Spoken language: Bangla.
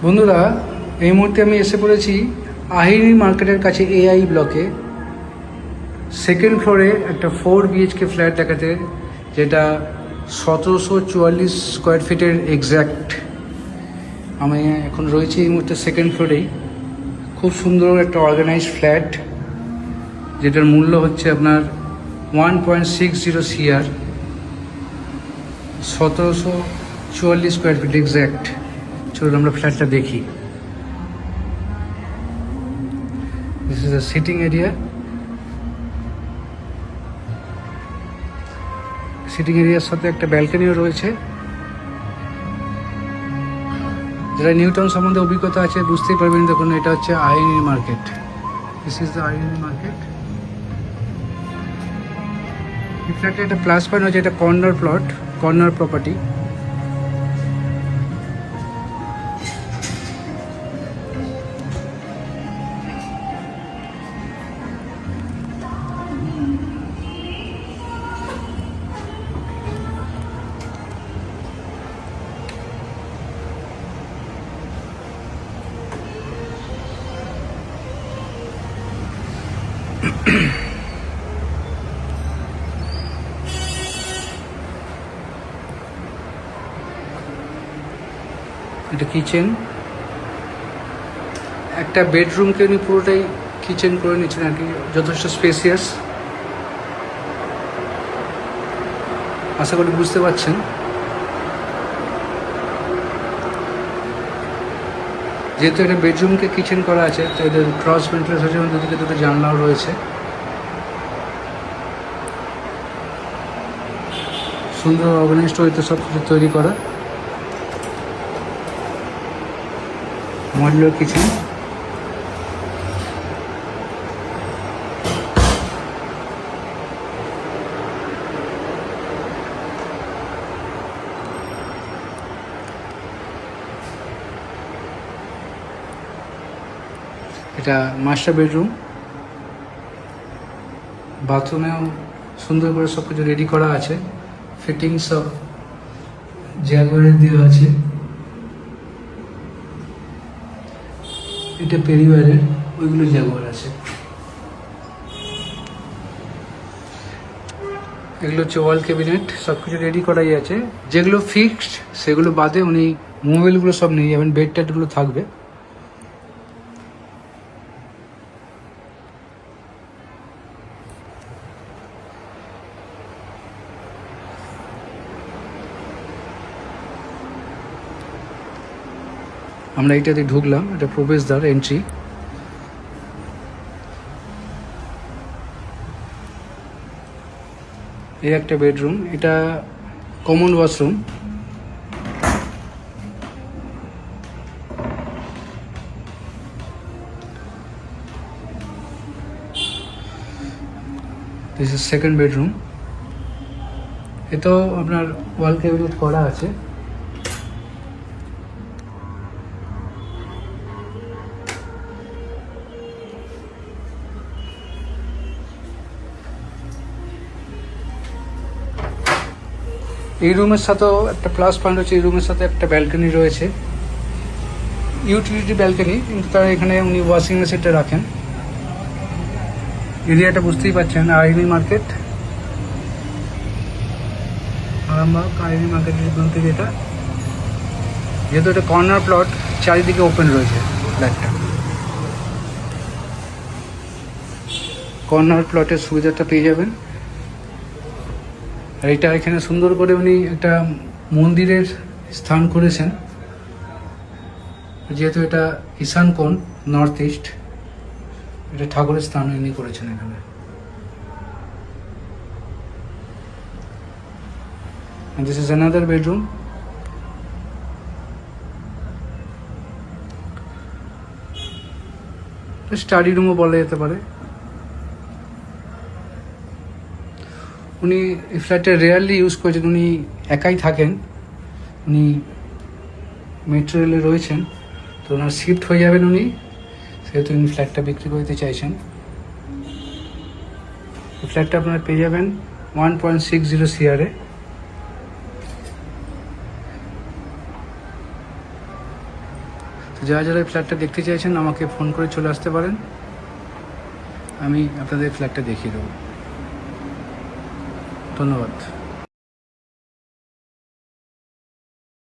বন্ধুরা, এই মুহূর্তে আমি এসে পড়েছি আহিরি মার্কেটের কাছে এআই ব্লকে। সেকেন্ড ফ্লোরে একটা 4 বিএইচকে ফ্ল্যাট দেখাতে, যেটা 1744 স্কোয়ার ফিটের এক্স্যাক্ট। আমি এখন রয়েছি এই মুহূর্তে সেকেন্ড ফ্লোরেই। খুব সুন্দর একটা অর্গানাইজড ফ্ল্যাট, যেটার মূল্য হচ্ছে আপনার 1.60 CR, 1744 স্কোয়ার ফিট এক্স্যাক্ট। চলুন আমরা ফ্ল্যাটটা দেখি। This is a sitting area. Sitting এরিয়ার সাথে একটা ব্যালকনিও রয়েছে। যারা নিউটাউন সম্বন্ধে অভিজ্ঞতা আছে বুঝতেই পারবেন। দেখুন, এটা হচ্ছে Ahiri market. This is the Ahiri market. এই ফ্ল্যাটে একটা প্লাস পয়েন্ট হচ্ছে, এটা কর্নার প্লট, কর্নার প্রপার্টি। এটা কিচেন। একটা বেডরুমকে উনি পুরোটাই কিচেন করে নিচ্ছেন আর কি, যথেষ্ট স্পেসিয়াস। আশা করি বুঝতে পারছেন। যেহেতু এটা বেডরুমকে কিচেন করা আছে, তো এদের ক্রস ভেন্টিলেশনের দুদিকে দুটো জানলাও রয়েছে। সুন্দর অর্গানাইজড হইতে সব কিছু তৈরি করা। Modular kitchen. এটা মাস্টার বেডরুম। বাথরুমেও সুন্দর করে সব কিছু রেডি করা আছে। ফিটিংস সব জ্যাগুয়ারের দেওয়া আছে। এটা পেরিওয়ারের, ওইগুলো জ্যাগুয়ার আছে। এগুলো হচ্ছে ওয়াল ক্যাবিনেট, সব কিছু রেডি করাই আছে। যেগুলো ফিক্সড সেগুলো বাদে উনি মোবাইলগুলো সব নিয়ে যাবেন। বেড টেডগুলো থাকবে। আমরা এইটাতে ঢুকলাম, এটা প্রবেশদ্বার, এন্ট্রি। এই একটা বেডরুম, এটা common washroom. This is second bedroom. এটাও আপনার ওয়াল ক্যাবিনেট করা আছে। এই রুমের সাথেও একটা প্লাস পয়েন্ট হচ্ছে, এই রুমের সাথে একটা ব্যালকনি রয়েছে, ইউটিলিটি ব্যালকনি, কিন্তু তারা এখানে উনি ওয়াশিং মেশিনটা রাখেন। এরিয়াটা বুঝতেই পারছেন, আহিরি মার্কেট, আরামবাগ আহিরি মার্কেটের বলতে যেটা। যেহেতু এটা কর্নার প্লট, চারিদিকে ওপেন রয়েছে ফ্ল্যাটটা। কর্নার প্লটের সুবিধাটা পেয়ে যাবেন। আর এটা এখানে সুন্দর করে উনি একটা মন্দিরের স্থান করেছেন। যেহেতু এটা ঈশান কোণ, নর্থ ইস্ট, এটা ঠাকুরের স্থান উনি করেছেন এখানে। And this is another bedroom. Study রুমও বলা যেতে পারে। উনি এই ফ্ল্যাটটা রেয়ারলি ইউজ করেছেন। উনি একাই থাকেন, উনি মেট্রো রেলে রয়েছেন, তো ওনার শিফট হয়ে যাবেন উনি, সেহেতু উনি ফ্ল্যাটটা বিক্রি করতে চাইছেন। এই ফ্ল্যাটটা আপনারা পেয়ে যাবেন 1.60 CR-এ। তো যারা যারা এই ফ্ল্যাটটা দেখতে চাইছেন আমাকে ফোন করে চলে আসতে পারেন, আমি আপনাদের ফ্ল্যাটটা দেখিয়ে দেবো। ধন্যবাদ।